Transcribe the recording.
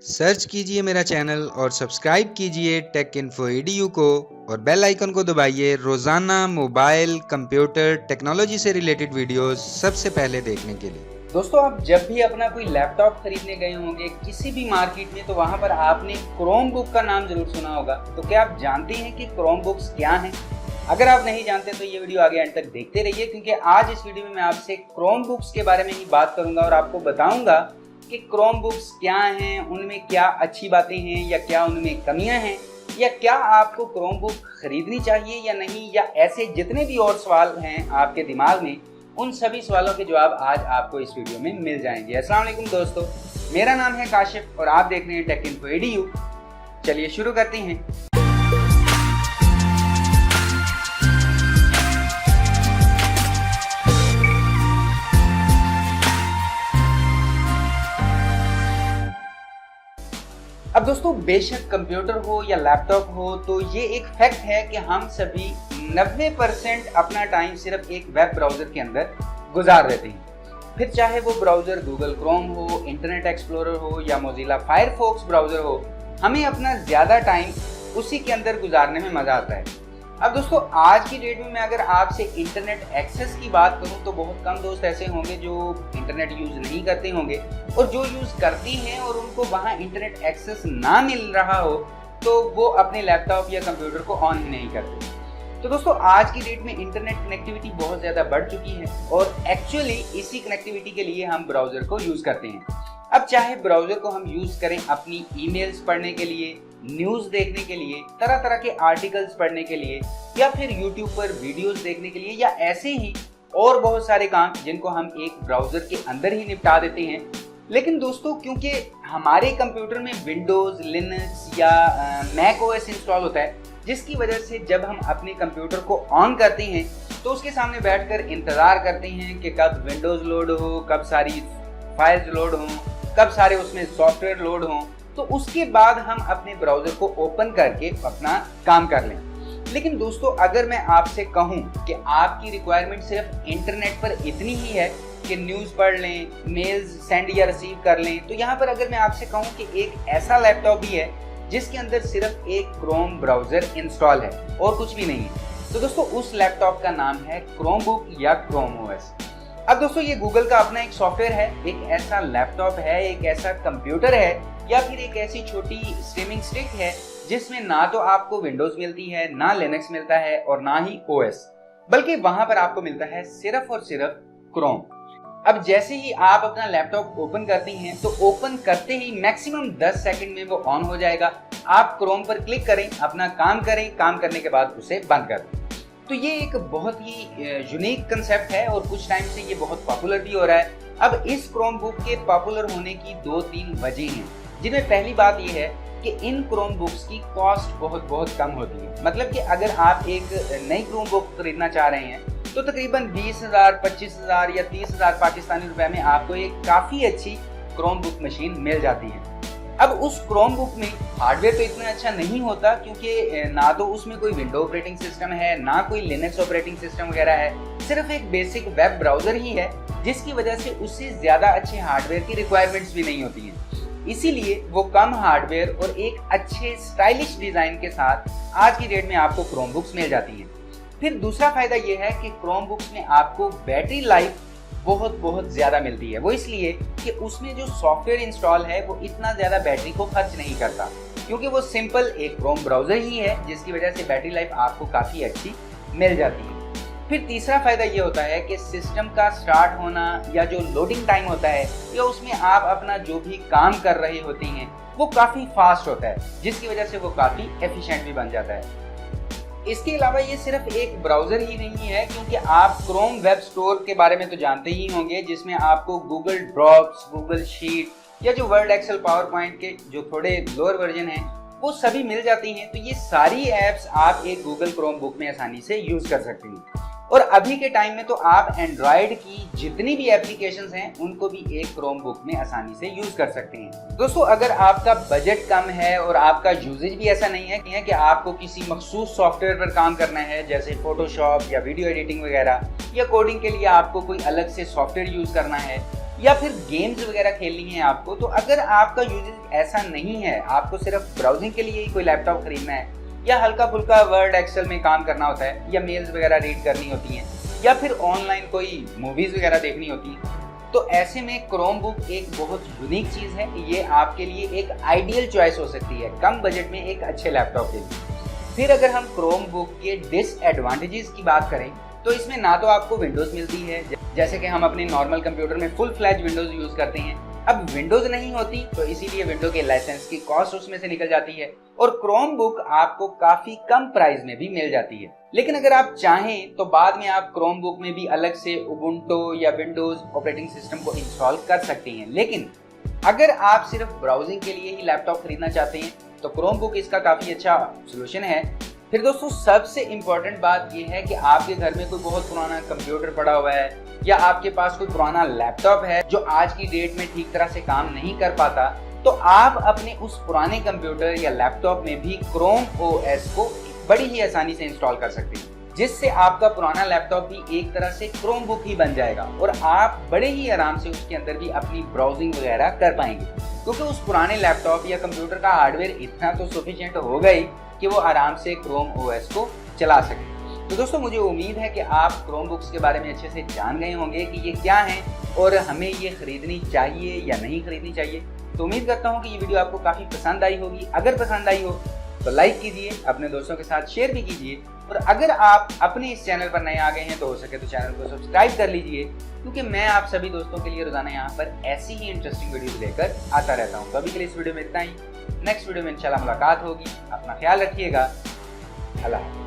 Search कीजिए मेरा channel और सब्सक्राइब कीजिए टेक इन्फो EDU को और बेल आइकन को दबाइए रोजाना मोबाइल कंप्यूटर टेक्नोलॉजी से रिलेटेड वीडियोस सबसे पहले देखने के लिए। दोस्तों, आप जब भी अपना कोई लैपटॉप खरीदने गए होंगे किसी भी मार्केट में, तो वहां पर आपने क्रोम बुक का नाम जरूर सुना होगा। तो क्या आप जानते हैं कि क्रोम बुक्स क्या हैं? अगर आप नहीं जानते तो ये वीडियो आगे एंड तक देखते रहिए, क्योंकि आज इस वीडियो में मैं आपसे क्रोम बुक्स के बारे में ही बात करूंगा और आपको बताऊंगा कि क्रोम बुक्स क्या हैं, उनमें क्या अच्छी बातें हैं या क्या उनमें कमियां हैं, या क्या आपको क्रोम बुक खरीदनी चाहिए या नहीं, या ऐसे जितने भी और सवाल हैं आपके दिमाग में, उन सभी सवालों के जवाब आज आपको इस वीडियो में मिल जाएंगे। अस्सलाम वालेकुम दोस्तों, मेरा नाम है काशिफ और आप देख रहे हैं टेक इन्फो EDU। चलिए शुरू करते हैं। अब दोस्तों, बेशक कंप्यूटर हो या लैपटॉप हो, तो ये एक फैक्ट है कि हम सभी 90% अपना टाइम सिर्फ एक वेब ब्राउजर के अंदर गुजार देते हैं। फिर चाहे वो ब्राउजर गूगल क्रोम हो, इंटरनेट एक्सप्लोरर हो या मोजिला फायरफॉक्स ब्राउजर हो, हमें अपना ज़्यादा टाइम उसी के अंदर गुजारने में मज़ा आता है। अब दोस्तों, आज की डेट में मैं अगर आपसे इंटरनेट एक्सेस की बात करूं तो बहुत कम दोस्त ऐसे होंगे जो इंटरनेट यूज़ नहीं करते होंगे, और जो यूज़ करती हैं और उनको वहां इंटरनेट एक्सेस ना मिल रहा हो तो वो अपने लैपटॉप या कंप्यूटर को ऑन ही नहीं करते। तो दोस्तों, आज की डेट में इंटरनेट कनेक्टिविटी बहुत ज़्यादा बढ़ चुकी है और एक्चुअली इसी कनेक्टिविटी के लिए हम ब्राउज़र को यूज़ करते हैं। अब चाहे ब्राउज़र को हम यूज़ करें अपनी ईमेल्स पढ़ने के लिए, न्यूज़ देखने के लिए, तरह तरह के आर्टिकल्स पढ़ने के लिए, या फिर यूट्यूब पर वीडियोस देखने के लिए, या ऐसे ही और बहुत सारे काम जिनको हम एक ब्राउज़र के अंदर ही निपटा देते हैं। लेकिन दोस्तों, क्योंकि हमारे कंप्यूटर में विंडोज़, लिनक्स या मैक OS इंस्टॉल होता है, जिसकी वजह से जब हम अपने कंप्यूटर को ऑन करते हैं तो उसके सामने बैठकर इंतज़ार करते हैं कि कब विंडोज़ लोड हो, कब सारी फाइल्स लोड हों, कब सारे उसमें सॉफ्टवेयर लोड हों, तो उसके बाद हम अपने ब्राउज़र को ओपन करके अपना काम कर लें। लेकिन दोस्तों, अगर मैं आपसे कहूं कि आपकी रिक्वायरमेंट सिर्फ इंटरनेट पर इतनी ही है कि न्यूज़ पढ़ लें, मेल्स सेंड या रिसीव कर लें, तो यहाँ पर अगर मैं आपसे कहूं कि एक ऐसा लैपटॉप भी है जिसके अंदर सिर्फ एक क्रोम ब्राउज़र इंस्टॉल है और कुछ भी नहीं है, तो दोस्तों उस लैपटॉप का नाम है क्रोम बुक या क्रोम OS। अब दोस्तों, ये गूगल का अपना एक सॉफ्टवेयर है, एक ऐसा लैपटॉप है, एक ऐसा कंप्यूटर है, या फिर एक ऐसी छोटी स्ट्रीमिंग स्टिक है जिसमें ना तो आपको विंडोज मिलती है, ना लिनक्स मिलता है और ना ही OS, बल्कि वहां पर आपको मिलता है सिर्फ और सिर्फ क्रोम। अब जैसे ही आप अपना लैपटॉप ओपन करती हैं तो ओपन करते ही मैक्सिमम 10 सेकंड में वो ऑन हो जाएगा। आप क्रोम पर क्लिक करें, अपना काम करें, काम करने के बाद उसे बंद कर दें। तो ये एक बहुत ही यूनिक कंसेप्ट है और कुछ टाइम से ये बहुत पॉपुलर भी हो रहा है। अब इस क्रोम बुक के पॉपुलर होने की 2-3 वजह हैं, जिनमें पहली बात ये है कि इन क्रोम बुक्स की कॉस्ट बहुत कम होती है। मतलब कि अगर आप एक नई क्रोम बुक खरीदना चाह रहे हैं तो तकरीबन 20,000, 25,000 या 30,000 पाकिस्तानी रुपए में आपको एक काफ़ी अच्छी क्रोम बुक मशीन मिल जाती है। अब उस क्रोम बुक में हार्डवेयर तो इतना अच्छा नहीं होता, क्योंकि ना तो उसमें कोई विंडो ऑपरेटिंग सिस्टम है, ना कोई लिनक्स ऑपरेटिंग सिस्टम वगैरह है, सिर्फ एक बेसिक वेब ब्राउज़र ही है, जिसकी वजह से उससे ज़्यादा अच्छे हार्डवेयर की रिक्वायरमेंट्स भी नहीं होती हैं। इसीलिए वो कम हार्डवेयर और एक अच्छे स्टाइलिश डिज़ाइन के साथ आज की डेट में आपको क्रोम बुक्स मिल जाती हैं। फिर दूसरा फायदा ये है कि क्रोम बुक्स में आपको बैटरी लाइफ बहुत ज़्यादा मिलती है। वो इसलिए कि उसमें जो सॉफ्टवेयर इंस्टॉल है वो इतना ज़्यादा बैटरी को खर्च नहीं करता, क्योंकि वो सिंपल एक क्रोम ब्राउज़र ही है, जिसकी वजह से बैटरी लाइफ आपको काफ़ी अच्छी मिल जाती है। फिर तीसरा फायदा ये होता है कि सिस्टम का स्टार्ट होना या जो लोडिंग टाइम होता है, या उसमें आप अपना जो भी काम कर रहे होते हैं वो काफ़ी फास्ट होता है, जिसकी वजह से वो काफ़ी एफिशिएंट भी बन जाता है। इसके अलावा ये सिर्फ एक ब्राउज़र ही नहीं है, क्योंकि आप क्रोम वेब स्टोर के बारे में तो जानते ही होंगे, जिसमें आपको गूगल ड्रॉप्स, गूगल शीट या जो वर्ड, एक्सेल, पावर पॉइंट के जो थोड़े लोअर वर्जन हैं वो सभी मिल जाती हैं। तो ये सारी ऐप्स आप एक गूगल क्रोम बुक में आसानी से यूज़ कर सकते हैं। और अभी के टाइम में तो आप एंड्रॉयड की जितनी भी एप्लीकेशंस हैं उनको भी एक क्रोम बुक में आसानी से यूज़ कर सकते हैं। दोस्तों, अगर आपका बजट कम है और आपका यूजेज भी ऐसा नहीं है कि आपको किसी मखसूस सॉफ्टवेयर पर काम करना है, जैसे फोटोशॉप या वीडियो एडिटिंग वगैरह, या कोडिंग के लिए आपको कोई अलग से सॉफ्टवेयर यूज़ करना है, या फिर गेम्स वगैरह खेलनी है आपको, तो अगर आपका यूजेज ऐसा नहीं है, आपको सिर्फ ब्राउजिंग के लिए ही कोई लैपटॉप खरीदना है या हल्का फुल्का वर्ड एक्सेल में काम करना होता है या मेल्स वगैरह रीड करनी होती हैं या फिर ऑनलाइन कोई मूवीज वगैरह देखनी होती है, तो ऐसे में क्रोमबुक एक बहुत यूनिक चीज़ है। ये आपके लिए एक आइडियल चॉइस हो सकती है कम बजट में एक अच्छे लैपटॉप के लिए। फिर अगर हम क्रोमबुक के डिसएडवांटेजेस की बात करें तो इसमें ना तो आपको विंडोज़ मिलती है, जैसे कि हम अपने नॉर्मल कंप्यूटर में फुल फ्लैज विंडोज़ यूज़ करते हैं। अब विंडोज़ नहीं होती तो इसीलिए विंडो के लाइसेंस की कॉस्ट उसमें से निकल जाती है और क्रोमबुक आपको काफ़ी कम प्राइस में भी मिल जाती है। लेकिन अगर आप चाहें तो बाद में आप क्रोमबुक में भी अलग से उबुंटू या विंडोज़ ऑपरेटिंग सिस्टम को इंस्टॉल कर सकते हैं। लेकिन अगर आप सिर्फ ब्राउजिंग के लिए ही लैपटॉप खरीदना चाहते हैं तो क्रोमबुक इसका काफ़ी अच्छा सोल्यूशन है। फिर दोस्तों सबसे इम्पोर्टेंट बात यह है कि आपके घर में कोई बहुत पुराना कंप्यूटर पड़ा हुआ है या आपके पास कोई पुराना लैपटॉप है जो आज की डेट में ठीक तरह से काम नहीं कर पाता, तो आप अपने उस पुराने कंप्यूटर या लैपटॉप में भी क्रोम ओएस को बड़ी ही आसानी से इंस्टॉल कर सकते हैं, जिससे आपका पुराना लैपटॉप भी एक तरह से क्रोमबुक ही बन जाएगा और आप बड़े ही आराम से उसके अंदर भी अपनी ब्राउजिंग वगैरह कर पाएंगे, क्योंकि उस पुराने लैपटॉप या कंप्यूटर का हार्डवेयर इतना तो सफिशिएंट होगा ही कि वो आराम से क्रोम ओएस को चला सके। तो दोस्तों मुझे उम्मीद है कि आप क्रोमबुक्स के बारे में अच्छे से जान गए होंगे कि ये क्या हैं और हमें ये खरीदनी चाहिए या नहीं खरीदनी चाहिए। तो उम्मीद करता हूँ कि ये वीडियो आपको काफ़ी पसंद आई होगी। अगर पसंद आई हो तो लाइक कीजिए, अपने दोस्तों के साथ शेयर भी कीजिए और अगर आप अपने इस चैनल पर नए आ गए हैं तो हो सके तो चैनल को सब्सक्राइब कर लीजिए, क्योंकि मैं आप सभी दोस्तों के लिए रोजाना यहाँ पर ऐसी ही इंटरेस्टिंग वीडियोस लेकर आता रहता हूँ। तो अभी के लिए इस वीडियो में इतना ही। नेक्स्ट वीडियो में इंशाल्लाह मुलाकात होगी। अपना ख्याल रखिएगा। अल्लाह।